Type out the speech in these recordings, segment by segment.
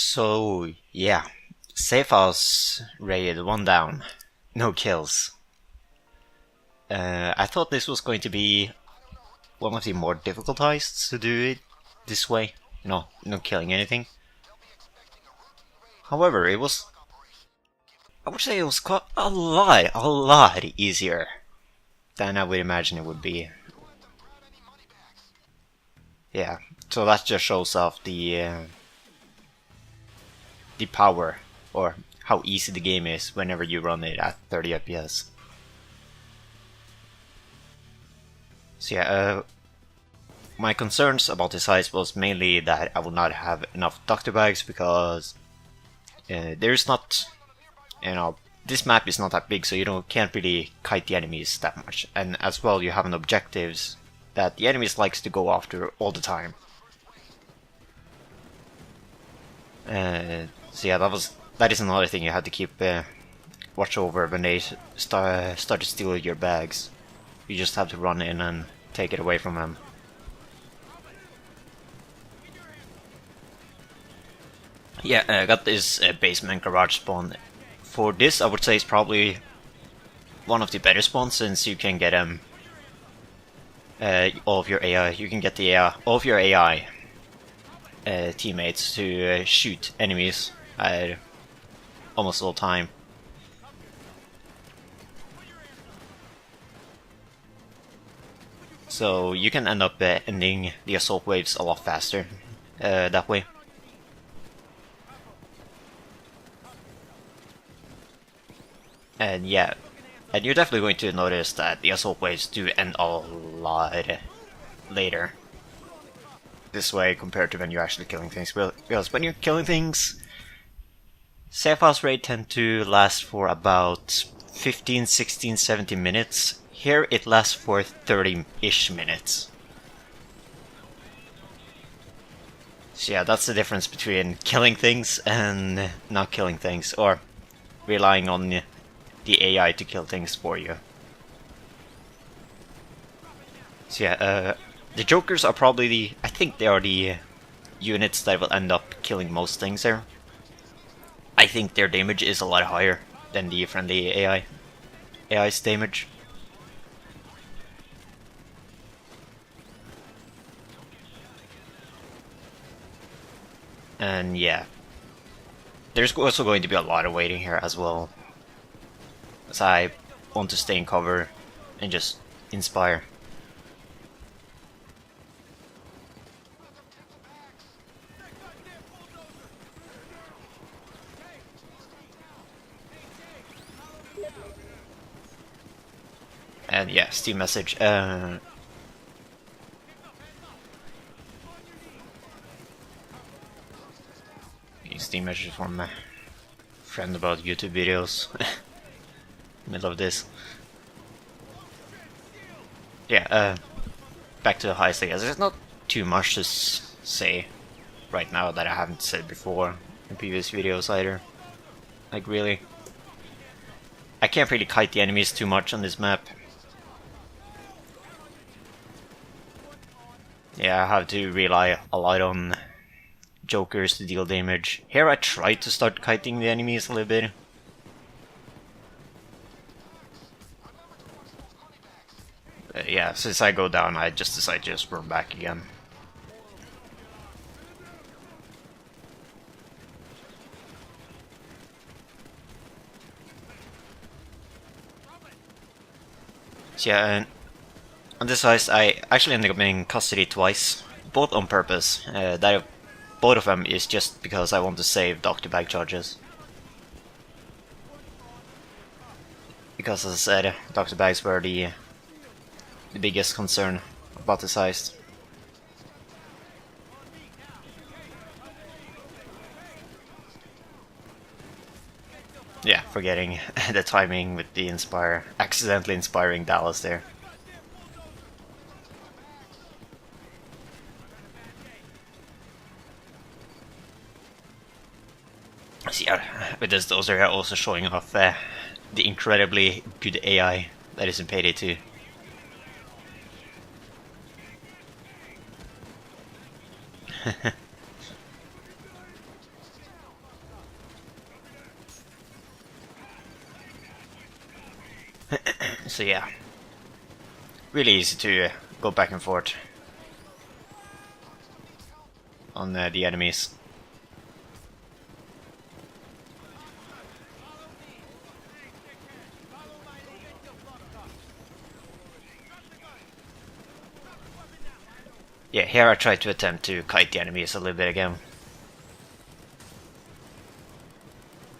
So, yeah. Safe house raid, one down. No kills. I thought this was going to be one of the more difficult heists to do it this way. No killing anything. However, I would say it was quite a lot easier than I would imagine it would be. Yeah, so that just shows off the power, or how easy the game is whenever you run it at 30 FPS. So yeah, my concerns about this heist was mainly that I would not have enough doctor bags because there's not, this map is not that big, so you can't really kite the enemies that much, and as well you have an objectives that the enemies likes to go after all the time. So yeah, that is another thing you had to keep watch over when they start to steal your bags. You just have to run in and take it away from them. Yeah, I got this basement garage spawn. For this, I would say it's probably one of the better spawns, since you can get all of your AI. You can get the all of your AI teammates to shoot enemies at almost all time. So you can end up ending the assault waves a lot faster that way. And yeah, and you're definitely going to notice that the assault waves do end a lot later this way compared to when you're actually killing things. Because when you're killing things, safe house raid tend to last for about 15, 16, 17 minutes. Here it lasts for 30-ish minutes. So yeah, that's the difference between killing things and not killing things, or relying on the AI to kill things for you. So yeah, the Jokers are probably I think they are the units that will end up killing most things there. I think their damage is a lot higher than the friendly AI's damage. And yeah, there's also going to be a lot of waiting here as well, as I want to stay in cover and just inspire. And yeah, Steam message. Steam message from my friend about YouTube videos. Middle of this. Yeah, back to the heist, I guess. There's not too much to say right now that I haven't said before in previous videos either. Like, really. I can't really kite the enemies too much on this map. Yeah, I have to rely a lot on Jokers to deal damage. Here I tried to start kiting the enemies a little bit. Yeah, since I go down, I just decide to just run back again. So yeah, and on this heist, I actually ended up in custody twice, both on purpose. Both of them is just because I want to save doctor bag charges. Because as I said, doctor bags were the biggest concern about this heist. Yeah, forgetting the timing with the accidentally inspiring Dallas there. So yeah, with this, those are also showing off the incredibly good AI that is in Payday 2. So yeah, really easy to go back and forth on the enemies. Yeah, here I try to attempt to kite the enemies a little bit again.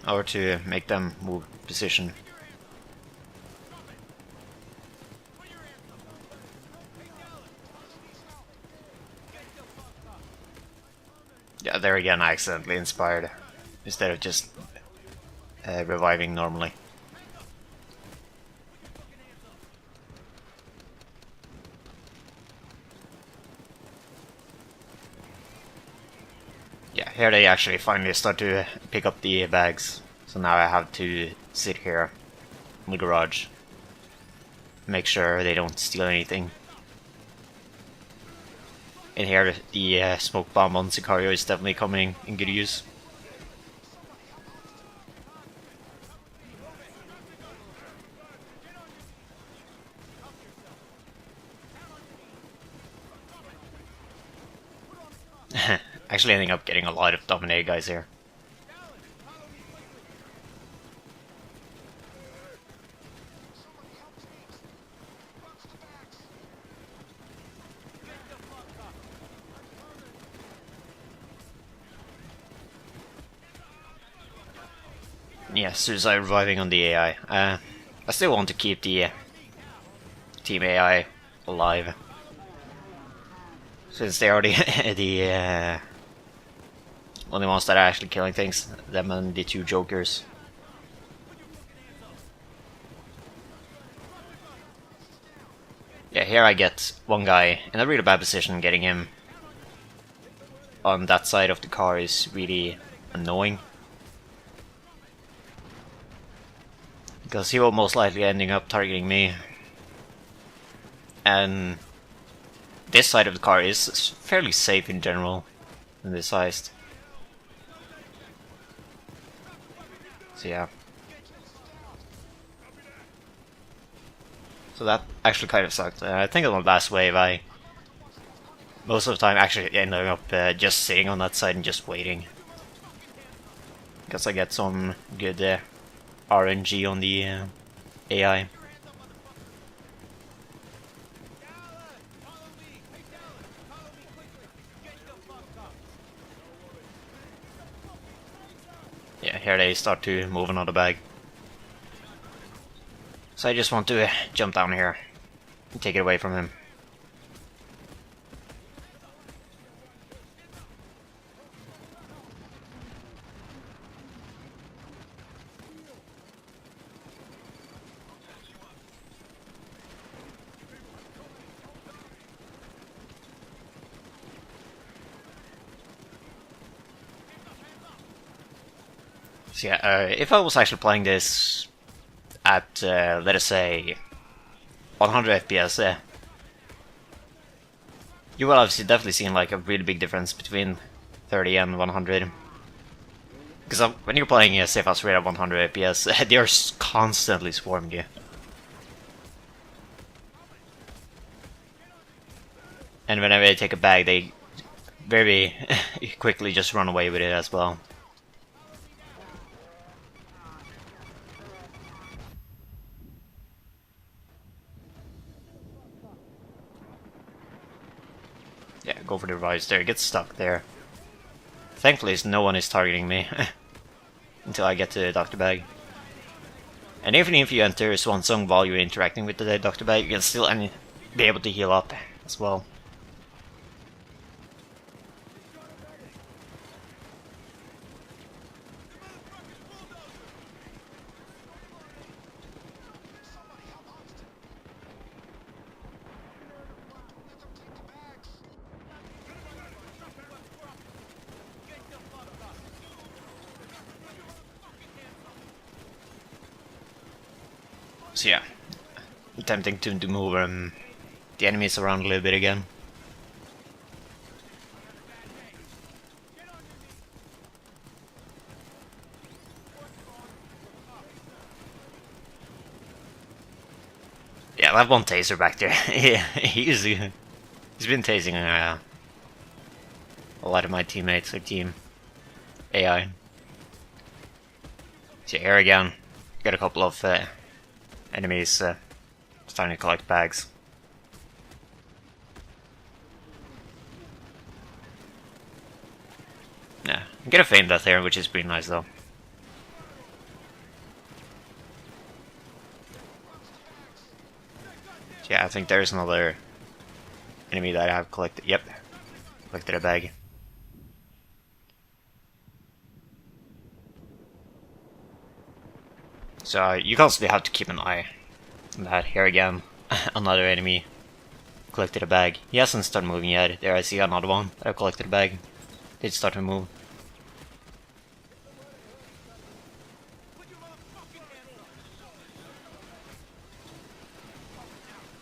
Or to make them move position. Yeah, there again I accidentally inspired instead of just reviving normally. Yeah, here they actually finally start to pick up the bags. So now I have to sit here in the garage. Make sure they don't steal anything. And here the smoke bomb on Sicario is definitely coming in good use. Actually ending up getting a lot of Dominate guys here. Yeah, suicide reviving on the AI. I still want to keep the team AI alive. Since they are the only ones that are actually killing things. Them and the two jokers. Yeah, here I get one guy in a really bad position. Getting him on that side of the car is really annoying. Because he will most likely ending up targeting me. And this side of the car is fairly safe in general in this heist. So yeah. So that actually kind of sucked. I think on the last wave I most of the time actually ended up just sitting on that side and just waiting. Because I get some good RNG on the AI. Yeah, here they start to move another bag. So I just want to jump down here and take it away from him. So yeah, if I was actually playing this at, let us say, 100 FPS, you will obviously definitely see like a really big difference between 30 and 100. Because when you're playing a safe house rate at 100 FPS, they are constantly swarming you. And whenever they take a bag, they very quickly just run away with it as well. Yeah, go for the rise there, get stuck there. Thankfully, no one is targeting me until I get to the Dr. Bag. And even if you enter Swan Song while you're interacting with the Dr. Bag, you can still be able to heal up as well. So yeah, attempting to move the enemies around a little bit again. I have one taser back there. Yeah, he's been tasing a lot of my teammates or team AI. So here again, got a couple of enemies starting to collect bags. Yeah, get a feint death here, which is pretty nice though. So yeah, I think there's another enemy that I have collected. Yep, collected a bag. So you constantly have to keep an eye on that. Here again, another enemy collected a bag. He hasn't started moving yet. There I see another one that collected a bag. Did start to move.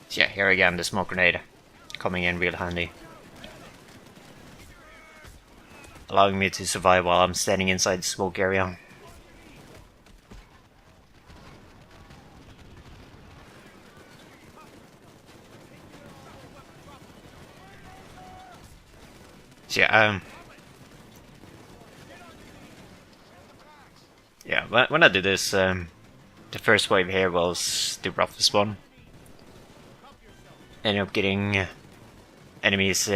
So yeah, here again, the smoke grenade coming in real handy. Allowing me to survive while I'm standing inside the smoke area. So yeah, when I did this, the first wave here was the roughest one. Ended up getting enemies,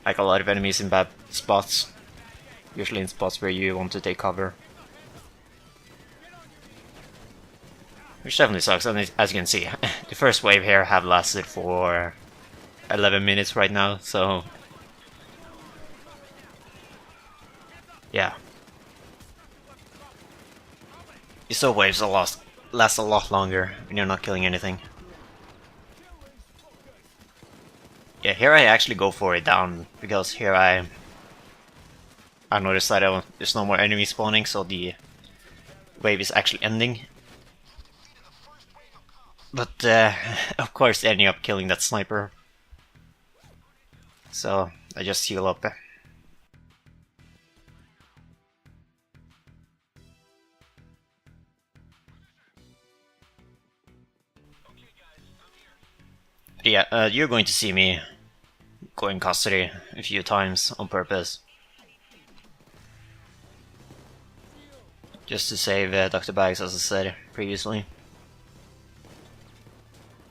like a lot of enemies in bad spots. Usually in spots where you want to take cover. Which definitely sucks, and as you can see, the first wave here have lasted for 11 minutes right now, so yeah. These slow waves last a lot longer when you're not killing anything. Yeah, here I actually go for it down, because here I noticed that there's no more enemies spawning, so the wave is actually ending. But of course ending up killing that sniper. So I just heal up. But yeah, you're going to see me go in custody a few times on purpose. Just to save Dr. Bags, as I said previously.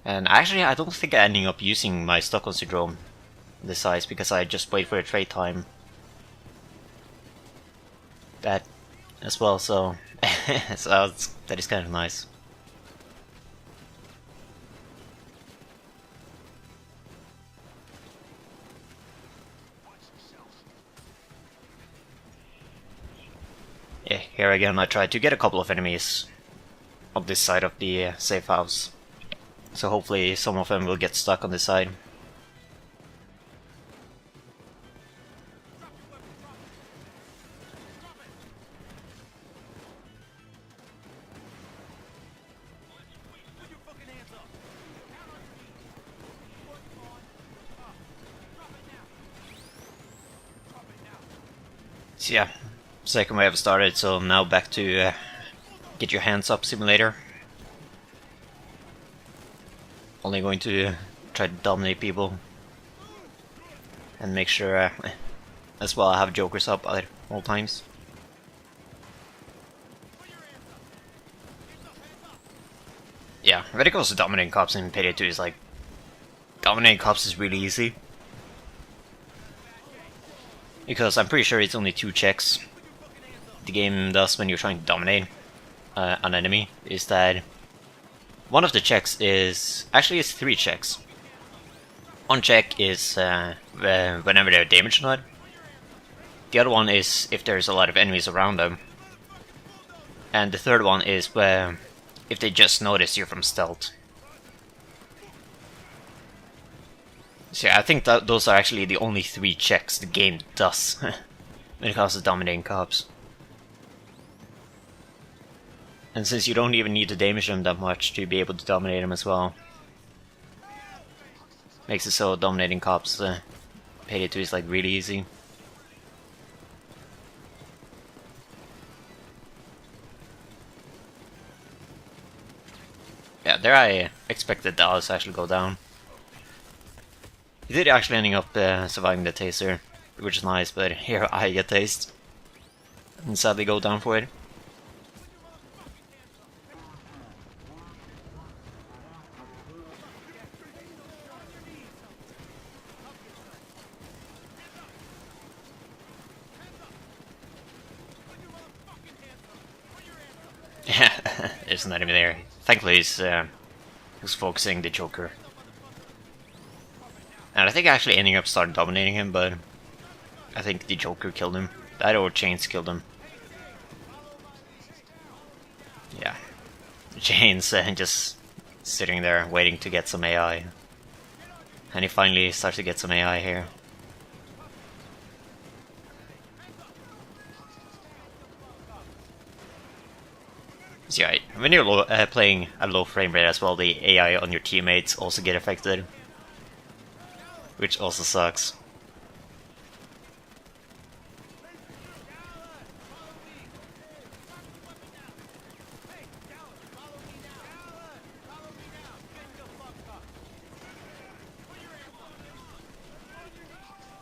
And actually, I don't think I'm ending up using my Stockholm Syndrome this size, because I just wait for a trade time. That as well, so, so that is kind of nice. Yeah, here again I tried to get a couple of enemies on this side of the safe house. So hopefully some of them will get stuck on this side. So yeah, second wave started, so now back to get your hands up simulator. Only going to try to dominate people and make sure as well I have jokers up at all times. Yeah, when it comes to dominating cops in Payday 2, is like, dominating cops is really easy. Because I'm pretty sure it's only 2 checks the game does when you're trying to dominate an enemy, is that one of the checks is, actually it's 3 checks. One check is whenever they're damaged or not. The other one is if there's a lot of enemies around them. And the third one is if they just notice you from stealth. So yeah, I think that those are actually the only 3 checks the game does when it comes to dominating cops. And since you don't even need to damage them that much to be able to dominate them as well, makes it so dominating cops Payday 2 is like really easy. Yeah, there I expected Dallas to actually go down. He did actually ending up surviving the taser, which is nice, but here I get tased. And sadly go down for it. Yeah, there's an enemy there. Thankfully he's focusing the Joker. And I think I actually ending up started dominating him, but I think the Joker killed him. That or Chains killed him. Yeah. Chains just sitting there waiting to get some AI. And he finally starts to get some AI here. So yeah, when you're playing at low frame rate as well, the AI on your teammates also get affected. Which also sucks.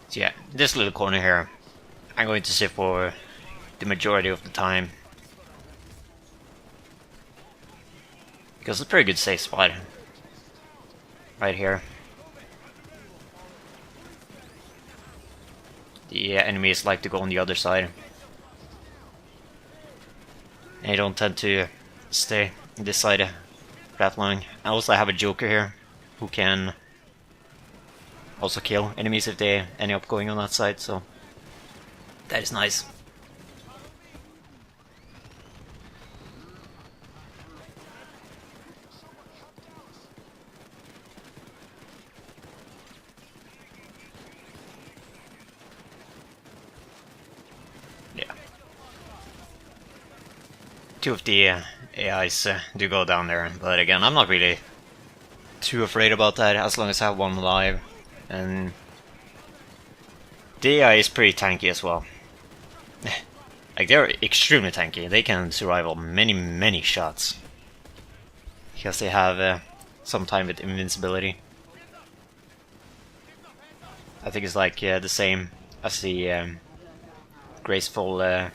So yeah, this little corner here, I'm going to sit for the majority of the time. Because it's a pretty good safe spot. Right here. The enemies like to go on the other side. They don't tend to stay on this side that long. I also have a Joker here who can also kill enemies if they end up going on that side, so that is nice. Yeah. Two of the AIs do go down there, but again, I'm not really too afraid about that as long as I have one alive. And the AI is pretty tanky as well. Like, they're extremely tanky. They can survive many shots. Because they have some time with invincibility. I think it's like the same as the graceful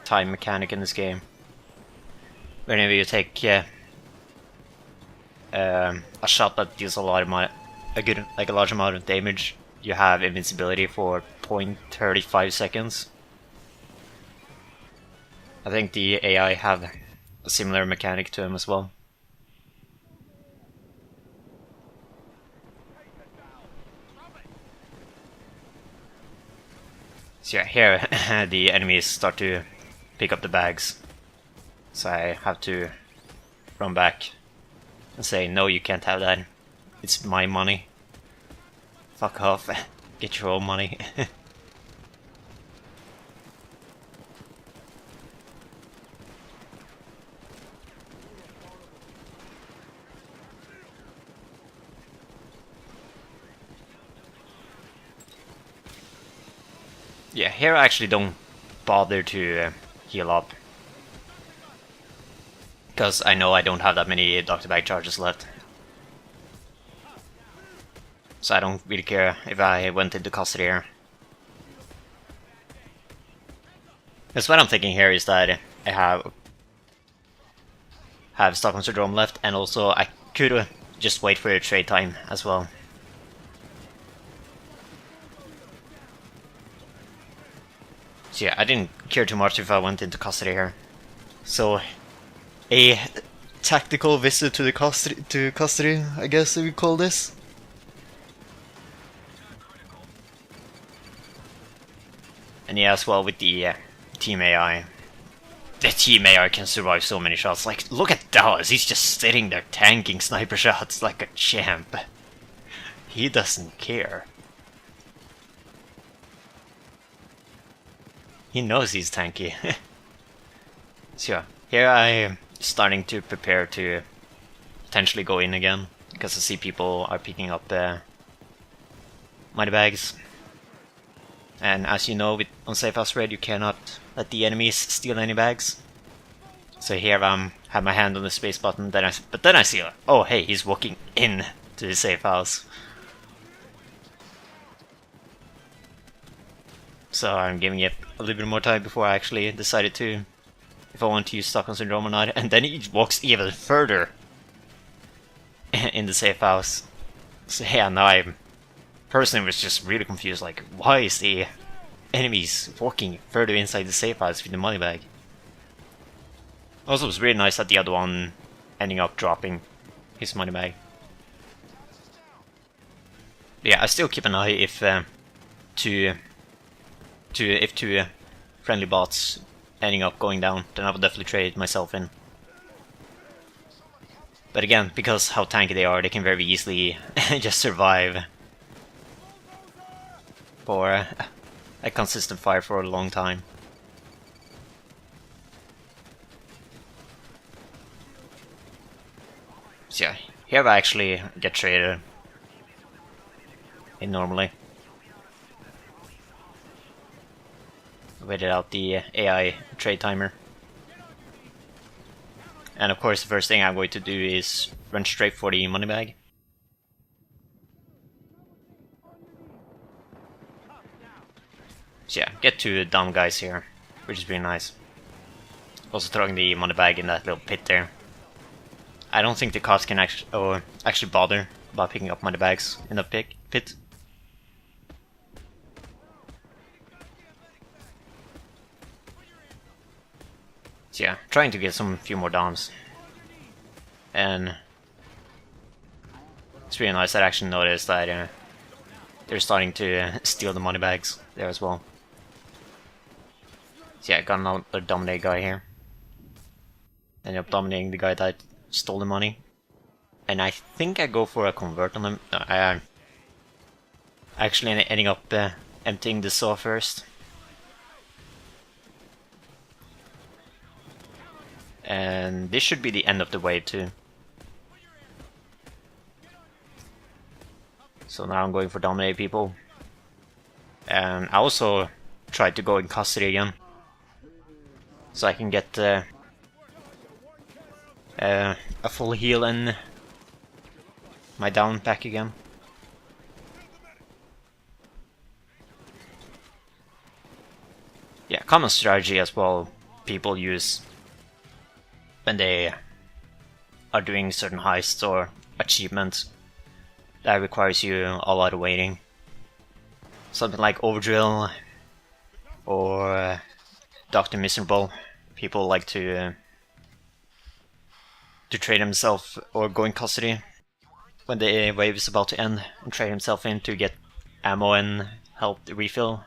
time mechanic in this game. Whenever you take a shot that deals a large amount of damage, you have invincibility for 0.35 seconds. I think the AI have a similar mechanic to him as well. So yeah, here the enemies start to pick up the bags. So I have to run back and say, no, you can't have that. It's my money. Fuck off. Get your own money. Yeah, here I actually don't bother to heal up. Because I know I don't have that many Dr. Bag charges left. So I don't really care if I went into custody here. Because what I'm thinking here is that I have Stockholm Syndrome left, and also I could just wait for a trade time as well. So yeah, I didn't care too much if I went into custody here. So a tactical visit to the custody, I guess we call this. And yeah, as well with the team AI. The team AI can survive so many shots. Like, look at Dallas, he's just sitting there tanking sniper shots like a champ. He doesn't care. He knows he's tanky. So yeah, here I am starting to prepare to potentially go in again, because I see people are picking up money bags. And as you know, with unsafe house raid, you cannot let the enemies steal any bags. So here I have my hand on the space button, but then I see, oh hey, he's walking in to the safe house. So I'm giving it a little bit more time before I actually decided to, if I want to use Stockholm Syndrome or not, and then he walks even further in the safe house. So yeah, now I personally was just really confused, like, why is the enemies walking further inside the safe house with the money bag? Also, it was really nice that the other one ending up dropping his money bag. Yeah, I still keep an eye if two friendly bots ending up going down, then I will definitely trade myself in. But again, because how tanky they are, they can very easily just survive for a consistent fire for a long time. So yeah, here I actually get traded in normally. Waited out the AI trade timer. And of course the first thing I'm going to do is run straight for the money bag. So yeah, get two dumb guys here, which is really nice. Also throwing the money bag in that little pit there. I don't think the cops can actually bother about picking up money bags in the pit. So yeah, trying to get some few more DOMs. And it's really nice that I actually noticed that they're starting to steal the money bags there as well. So yeah, got another dominate guy here. Ended up dominating the guy that stole the money. And I think I go for a convert on him. No, I actually ending up emptying the saw first. And this should be the end of the wave too. So now I'm going for dominate people. And I also tried to go in custody again. So I can get a full heal and my down back again. Yeah, common strategy as well people use when they are doing certain heists or achievements that requires you a lot of waiting. Something like Overdrill or Dr. Miserable. People like to trade himself or go in custody when the wave is about to end and trade himself in to get ammo and help the refill.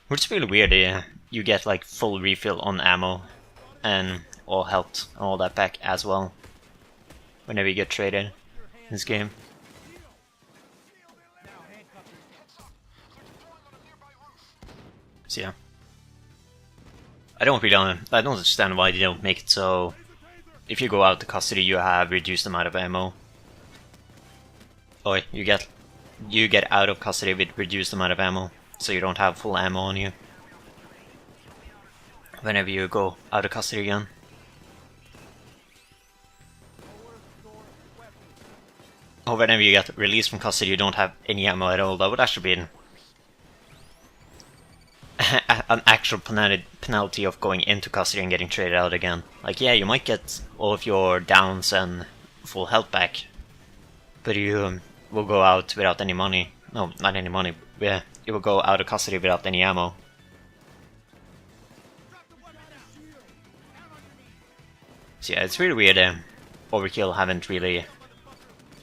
Which is really weird, you get like full refill on ammo and all health and all that back as well whenever you get traded in this game. So yeah, I don't understand why they don't make it so if you go out to custody you have reduced amount of ammo. Oh, you get out of custody with reduced amount of ammo, so you don't have full ammo on you whenever you go out of custody again. Or whenever you get released from custody you don't have any ammo at all. That would actually be an actual penalty of going into custody and getting traded out again. Like, yeah, you might get all of your downs and full health back, but you will go out without any money. No, not any money. Yeah, you will go out of custody without any ammo. So yeah, it's really weird. Overkill haven't really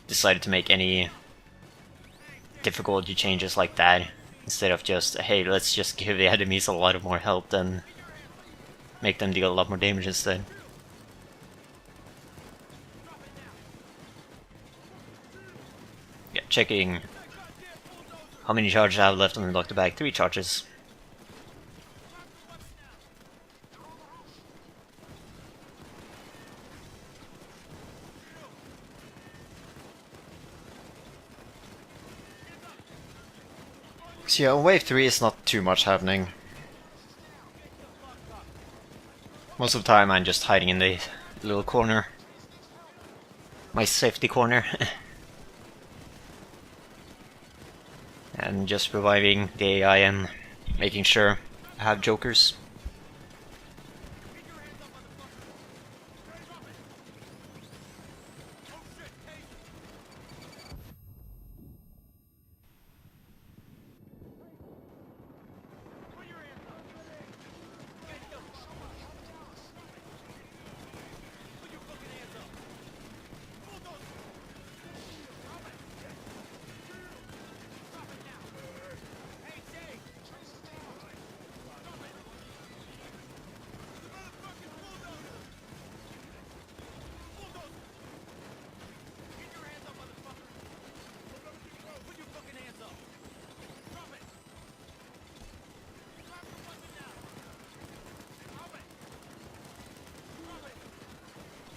decided to make any difficulty changes like that. Instead of just, hey, let's just give the enemies a lot more health and make them deal a lot more damage instead. Yeah, checking how many charges I have left on the Dr. Bag. 3 charges. So yeah, on wave 3 is not too much happening. Most of the time I'm just hiding in the little corner. My safety corner. And just reviving the AI and making sure I have jokers.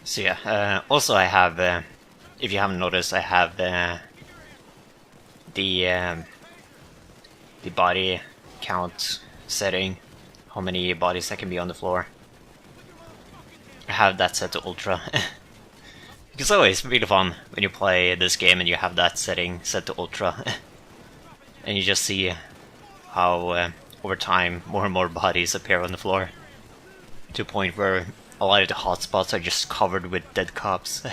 So yeah, also I have, if you haven't noticed, I have the body count setting, how many bodies that can be on the floor. I have that set to ultra. It's always really fun when you play this game and you have that setting set to ultra. And you just see how over time more and more bodies appear on the floor. To a point where a lot of the hotspots are just covered with dead cops.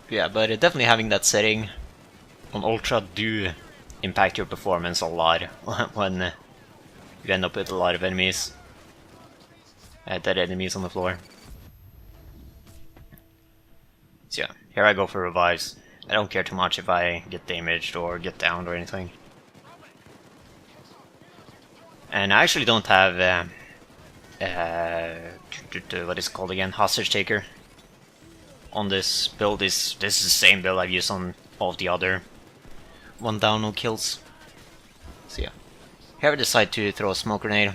Yeah, but definitely having that setting on Ultra do impact your performance a lot when you end up with a lot of enemies. Dead enemies on the floor. So yeah, here I go for revives. I don't care too much if I get damaged or get downed or anything. And I actually don't have what is it called again? Hostage Taker. On this build, this is the same build I've used on all of the other 1 down, no kills. So yeah, here I decide to throw a smoke grenade,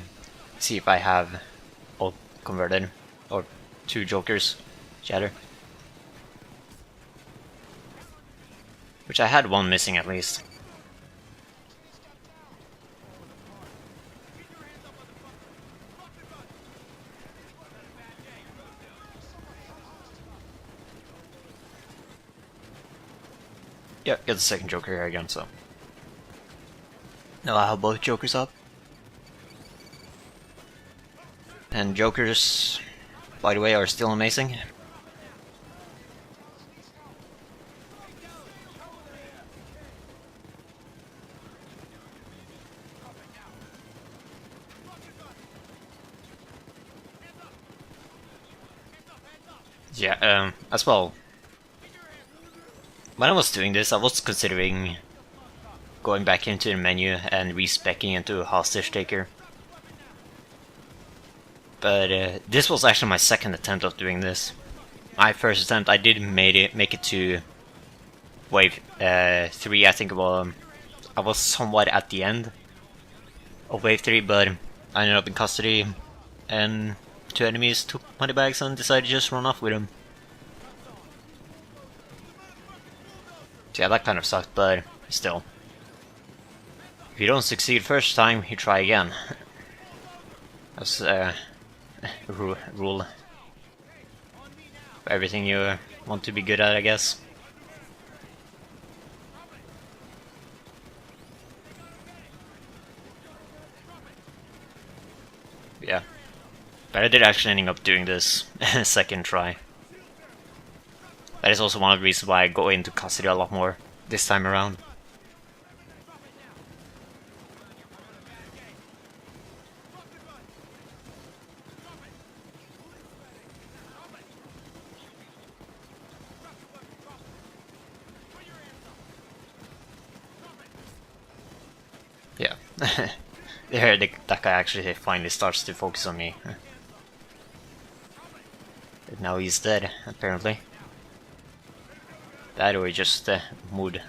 see if I have all converted, or 2 jokers, shatter. Which I had 1 missing at least. Yeah, get the second joker here again, so. Now I have both jokers up. And jokers, by the way, are still amazing. Yeah, as well. When I was doing this, I was considering going back into the menu and respeccing into Hostage Taker. But this was actually my second attempt of doing this. My first attempt, I did make it to wave 3, I think. Well, I was somewhat at the end of wave 3, but I ended up in custody, and 2 enemies took money bags and decided to just run off with them. So yeah, that kind of sucked, but still. If you don't succeed first time, you try again. That's rule for everything you want to be good at, I guess. Yeah. But I did actually end up doing this second try. That is also one of the reasons why I go into custody a lot more this time around. Yeah. There, that guy actually finally starts to focus on me. But now he's dead, apparently. That or he just mood.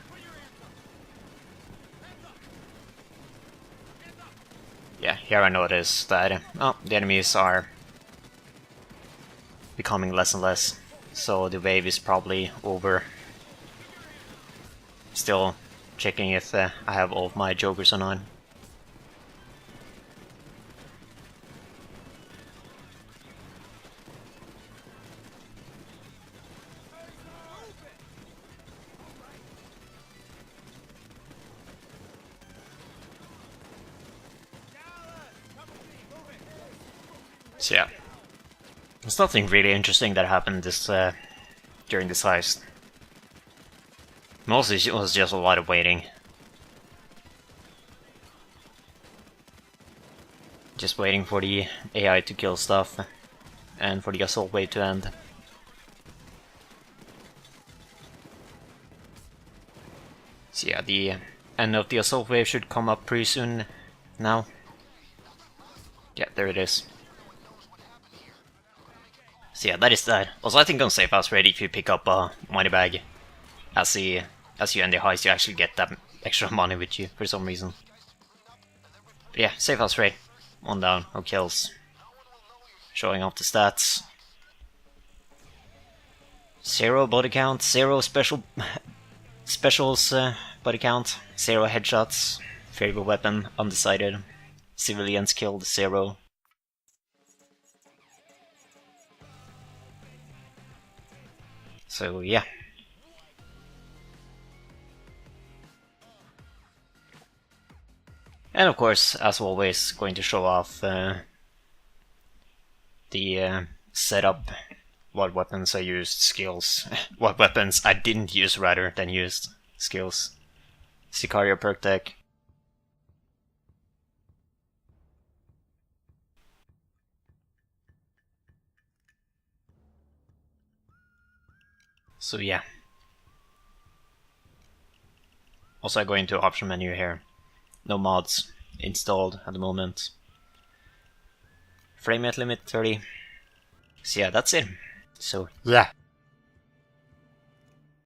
Yeah, here I notice that the enemies are becoming less and less, so the wave is probably over. Still, checking if I have all of my jokers or not. So yeah, there's nothing really interesting that happened this during this heist. Mostly it was just a lot of waiting. Just waiting for the AI to kill stuff and for the assault wave to end. So yeah, the end of the assault wave should come up pretty soon now. Yeah, there it is. So yeah, that is that. Also, I think on Safe House Raid, if you pick up a money bag as you end the heist, you actually get that extra money with you for some reason. But yeah, Safe House Raid. 1 down, no kills. Showing off the stats. 0 body count, 0 specials body count, 0 headshots, favorite weapon undecided, civilians killed 0. So yeah. And of course, as always, going to show off the setup, what weapons I used, skills, what weapons I didn't use rather than used, skills. Sicario perk deck. So yeah. Also I go into option menu here. No mods installed at the moment. Frame rate limit 30. So yeah, that's it. So yeah.